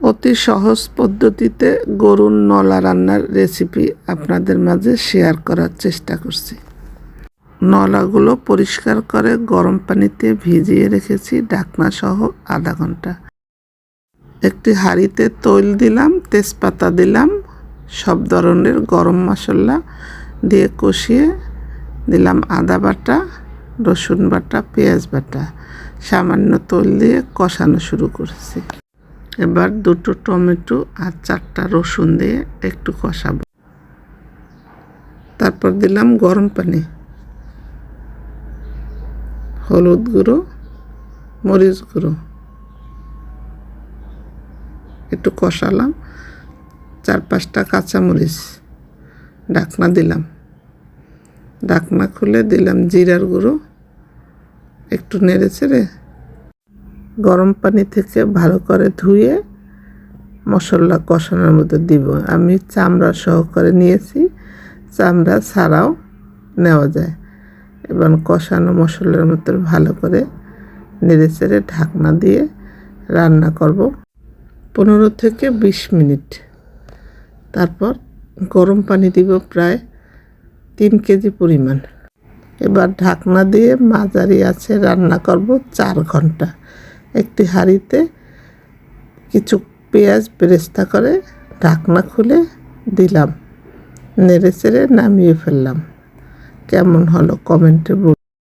অতি সহজ পদ্ধতিতে গরুর নলা রান্নার রেসিপি আপনাদের মাঝে শেয়ার করার চেষ্টা করছি। নলাগুলো পরিষ্কার করে গরম পানিতে ভিজিয়ে রেখেছি ঢাকনা সহ আধা ঘন্টা। একটি হাঁড়িতে তৈল দিলাম, তেজপাতা দিলাম, সব ধরনের গরম মশলা দিয়ে কষিয়ে দিলাম আদা বাটা, রসুন বাটা, পেঁয়াজ বাটা, সামান্য তৈল দিয়ে কষানো শুরু করেছি। এবার 2টো টমেটো আর 4টা রসুন দিয়ে একটু কষাবো। তারপর দিলাম গরম পানি, হলুদ গুঁড়ো, মরিচ গুঁড়ো, একটু কষালাম। 4-5টা কাঁচামরিচ, ঢাকনা দিলাম। ঢাকনা খুলে দিলাম জিরার গুঁড়ো, একটু নেড়ে চেড়ে গরম পানি থেকে ভালো করে ধুয়ে মশলা কষানোর মধ্যে দিব। আমি চামড়া সহকারে নিয়েছি, চামড়া ছাড়াও নেওয়া যায়। এবার কষানো মশলার মধ্যে ভালো করে নেড়ে চেড়ে ঢাকনা দিয়ে রান্না করব 15 থেকে 20 মিনিট। তারপর গরম পানি দিব প্রায় 3 কেজি পরিমাণ। এবার ঢাকনা দিয়ে মাঝারি আঁচে রান্না করব 4 ঘন্টা। একটি হাঁড়িতে কিছু পেঁয়াজ বেরেস্তা করে ঢাকনা খুলে দিলাম, নেড়ে চেড়ে নামিয়ে ফেললাম। কেমন হলো কমেন্টে বলুন।